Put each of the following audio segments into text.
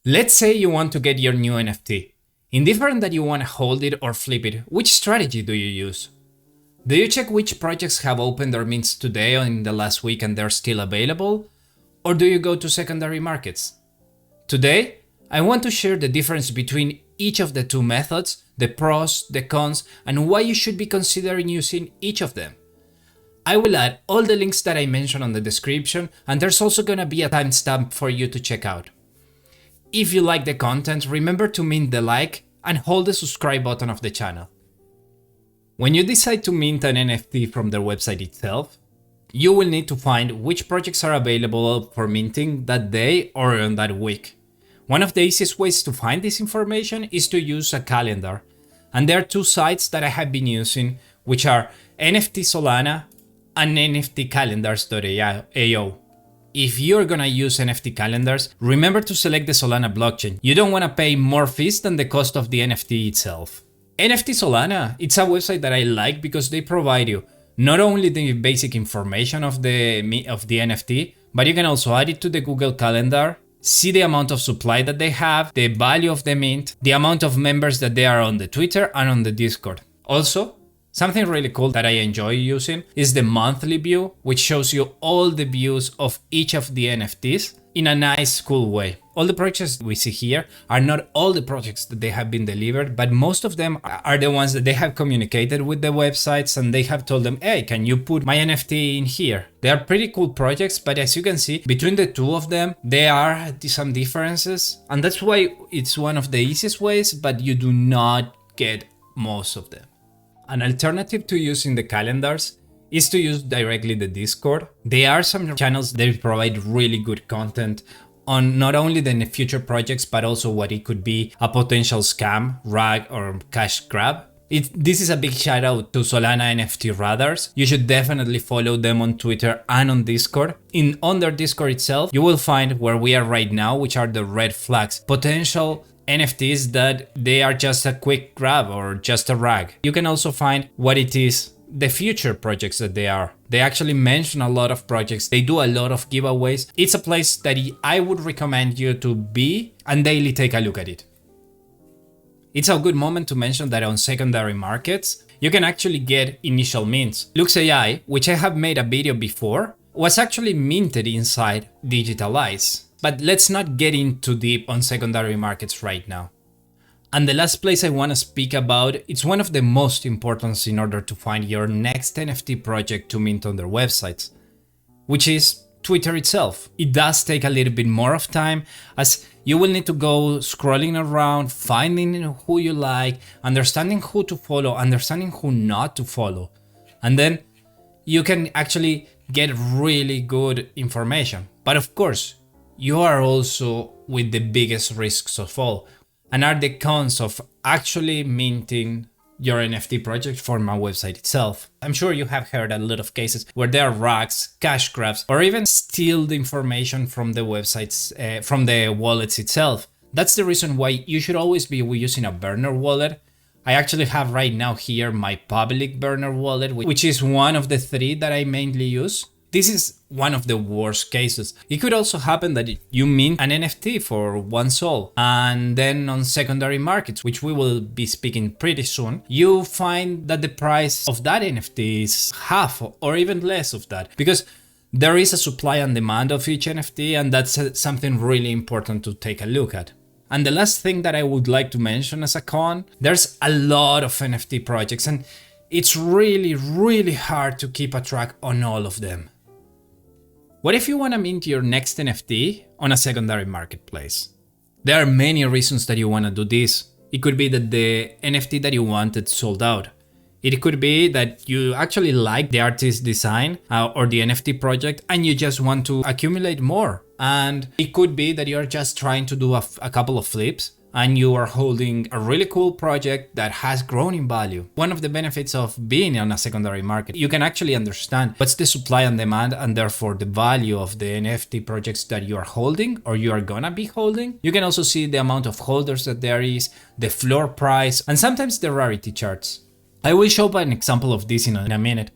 Let's say you want to get your new NFT. Indifferent that you want to hold it or flip it, which strategy do you use? Do you check which projects have opened their mints today or in the last week and they're still available? Or do you go to secondary markets? Today, I want to share the difference between each of the two methods, the pros, the cons, and why you should be considering using each of them. I will add all the links that I mentioned on the description, and there's also gonna be a timestamp for you to check out. If you like the content, remember to mint the like and hold the subscribe button of the channel. When you decide to mint an NFT from their website itself, you will need to find which projects are available for minting that day or on that week. One of the easiest ways to find this information is to use a calendar. And there are two sites that I have been using, which are NFT Solana and NFT Calendars.io. If you're gonna use NFT calendars, remember to select the Solana blockchain. You don't wanna pay more fees than the cost of the NFT itself. NFT Solana, it's a website that I like because they provide you not only the basic information of the NFT, but you can also add it to the Google Calendar, see the amount of supply that they have, the value of the mint, the amount of members that they are on the Twitter and on the Discord. Also, something really cool that I enjoy using is the monthly view, which shows you all the views of each of the NFTs in a nice, cool way. All the projects we see here are not all the projects that they have been delivered, but most of them are the ones that they have communicated with the websites and they have told them, hey, can you put my NFT in here? They are pretty cool projects, but as you can see, between the two of them, there are some differences. And that's why it's one of the easiest ways, but you do not get most of them. An alternative to using the calendars is to use directly the Discord. There are some channels that provide really good content on not only the future projects, but also what it could be a potential scam, rag, or cash grab. This is a big shout out to Solana NFT Radars. You should definitely follow them on Twitter and on Discord. On their Discord itself, you will find where we are right now, which are the red flags, potential NFTs that they are just a quick grab or just a rag. You can also find what it is, the future projects that they are. They actually mention a lot of projects. They do a lot of giveaways. It's a place that I would recommend you to be and daily take a look at it. It's a good moment to mention that on secondary markets, you can actually get initial mints. Lux AI, which I have made a video before, was actually minted inside Digitalize. But let's not get in too deep on secondary markets right now. And the last place I want to speak about, it's one of the most important in order to find your next NFT project to mint on their websites, which is Twitter itself. It does take a little bit more of time, as you will need to go scrolling around, finding who you like, understanding who to follow, understanding who not to follow. And then you can actually get really good information. But of course, you are also with the biggest risks of all, and are the cons of actually minting your NFT project from a website itself. I'm sure you have heard a lot of cases where there are rags, cash grabs, or even steal the information from the websites, from the wallets itself. That's the reason why you should always be using a burner wallet. I actually have right now here my public burner wallet, which is one of the three that I mainly use. This is one of the worst cases. It could also happen that you mint an NFT for 1 sol, and then on secondary markets, which we will be speaking pretty soon, you find that the price of that NFT is half or even less of that, because there is a supply and demand of each NFT, and that's something really important to take a look at. And the last thing that I would like to mention as a con, there's a lot of NFT projects, and it's really hard to keep a track on all of them. What if you want to mint your next NFT on a secondary marketplace? There are many reasons that you want to do this. It could be that the NFT that you wanted sold out. It could be that you actually like the artist's design or the NFT project and you just want to accumulate more. And it could be that you're just trying to do a couple of flips and you are holding a really cool project that has grown in value. One of the benefits of being on a secondary market, you can actually understand what's the supply and demand and therefore the value of the NFT projects that you are holding or you are gonna be holding. You can also see the amount of holders that there is, the floor price, and sometimes the rarity charts. I will show an example of this in a minute.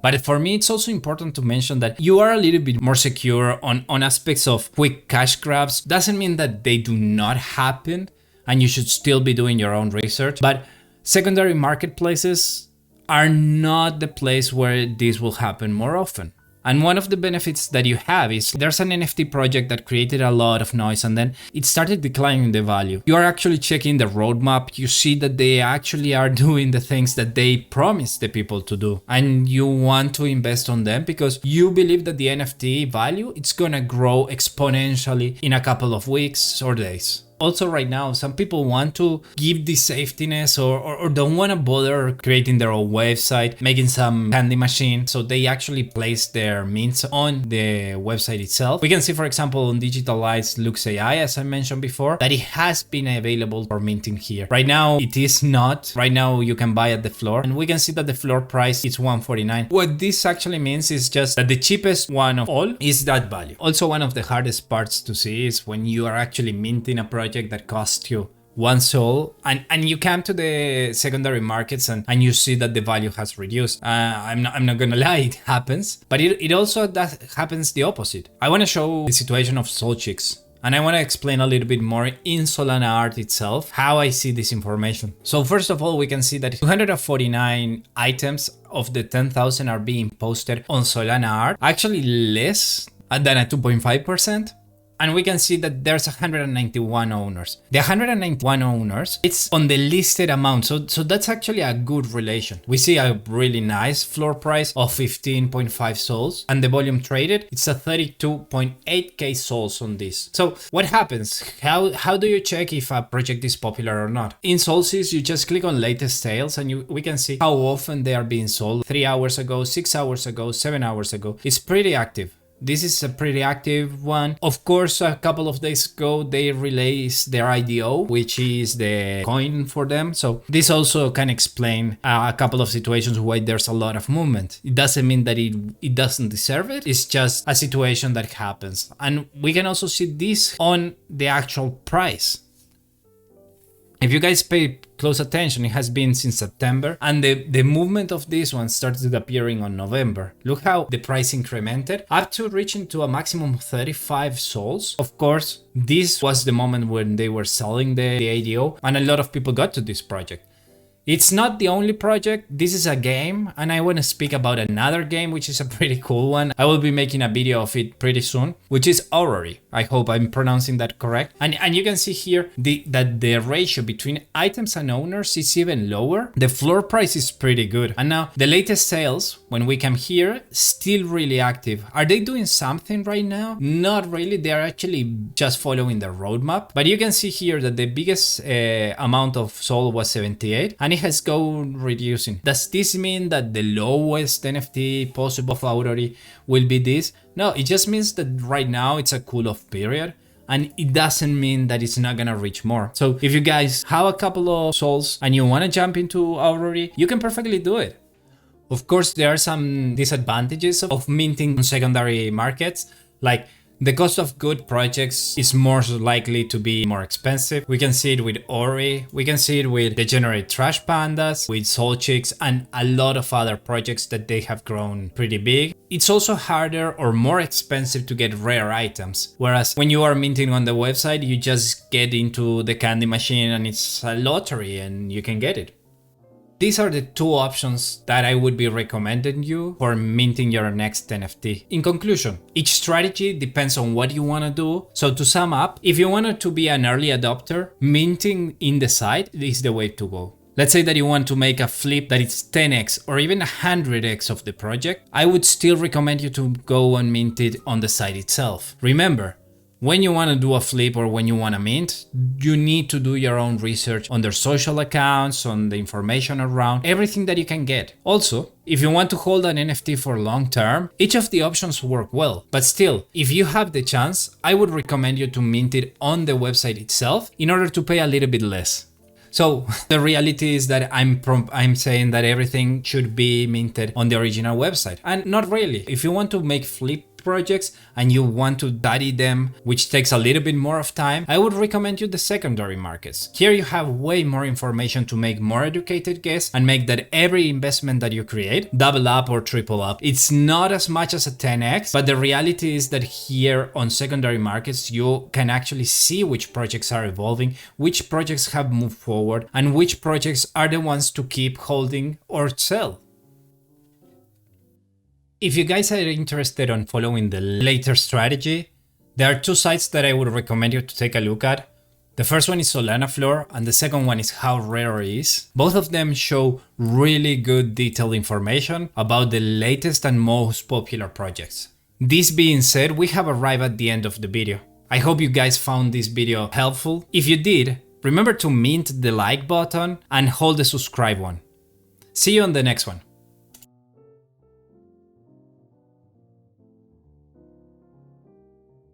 But for me, it's also important to mention that you are a little bit more secure on aspects of quick cash grabs. Doesn't mean that they do not happen and you should still be doing your own research, but secondary marketplaces are not the place where this will happen more often. And one of the benefits that you have is there's an NFT project that created a lot of noise and then it started declining the value. You are actually checking the roadmap. You see that they actually are doing the things that they promised the people to do. And you want to invest on them because you believe that the NFT value, it's gonna grow exponentially in a couple of weeks or days. Also right now, some people want to give this safetiness or don't want to bother creating their own website, making some candy machine. So they actually place their mints on the website itself. We can see, for example, on digitalized Lux AI, as I mentioned before, that it has been available for minting here. Right now, it is not. Right now, you can buy at the floor and we can see that the floor price is 149. What this actually means is just that the cheapest one of all is that value. Also, one of the hardest parts to see is when you are actually minting a project that costs you one sol and you come to the secondary markets and you see that the value has reduced. I'm not gonna lie, it happens, but it also happens the opposite. I want to show the situation of Solchicks and I want to explain a little bit more in Solanart itself how I see this information. So first of all, we can see that 249 items of the 10,000 are being posted on Solanart, actually less than a 2.5%. And we can see that there's 191 owners. The 191 owners, it's on the listed amount. So that's actually a good relation. We see a really nice floor price of 15.5 sols and the volume traded, it's a 32.8k sols on this. So what happens? How do you check if a project is popular or not? In Solsea, you just click on latest sales and we can see how often they are being sold. 3 hours ago, 6 hours ago, 7 hours ago. It's pretty active. This is a pretty active one. Of course, a couple of days ago, they released their IDO, which is the coin for them. So this also can explain a couple of situations why there's a lot of movement. It doesn't mean that it doesn't deserve it. It's just a situation that happens. And we can also see this on the actual price. If you guys pay close attention, it has been since September and the movement of this one started appearing on November. Look how the price incremented up to reaching to a maximum of 35 sols. Of course, this was the moment when they were selling the ADO and a lot of people got to this project. It's not the only project, this is a game and I want to speak about another game which is a pretty cool one. I will be making a video of it pretty soon, which is Aurory. I hope I'm pronouncing that correct. And you can see here that the ratio between items and owners is even lower. The floor price is pretty good. And now the latest sales, when we come here, still really active. Are they doing something right now? Not really, they're actually just following the roadmap. But you can see here that the biggest amount of sol was 78 and it has gone reducing. Does this mean that the lowest NFT possible of Aurory will be this? No, it just means that right now it's a cool off period and it doesn't mean that it's not gonna reach more. So if you guys have a couple of sols and you wanna jump into Aurory, you can perfectly do it. Of course, there are some disadvantages of minting on secondary markets, like the cost of good projects is more likely to be more expensive. We can see it with Aurory, we can see it with Degenerate Trash Pandas, with Solchicks and a lot of other projects that they have grown pretty big. It's also harder or more expensive to get rare items, whereas when you are minting on the website, you just get into the candy machine and it's a lottery and you can get it. These are the two options that I would be recommending you for minting your next NFT. In conclusion, each strategy depends on what you want to do. So to sum up, if you wanted to be an early adopter, minting in the site is the way to go. Let's say that you want to make a flip that is 10x or even 100x of the project, I would still recommend you to go and mint it on the site itself. Remember, when you want to do a flip or when you want to mint, you need to do your own research on their social accounts, on the information around, everything that you can get. Also, if you want to hold an NFT for long term, each of the options work well. But still, if you have the chance, I would recommend you to mint it on the website itself in order to pay a little bit less. So the reality is that I'm saying that everything should be minted on the original website, and not really. If you want to make flip projects and you want to study them, which takes a little bit more of time, I would recommend you the secondary markets. Here you have way more information to make more educated guess and make that every investment that you create double up or triple up. It's not as much as a 10x, but the reality is that here on secondary markets, you can actually see which projects are evolving, which projects have moved forward, and which projects are the ones to keep holding or sell. If you guys are interested on following the later strategy, there are two sites that I would recommend you to take a look at. The first one is SolanaFlor and the second one is Howrare.is. Both of them show really good detailed information about the latest and most popular projects. This being said, we have arrived at the end of the video. I hope you guys found this video helpful. If you did, remember to mint the like button and hold the subscribe one. See you on the next one.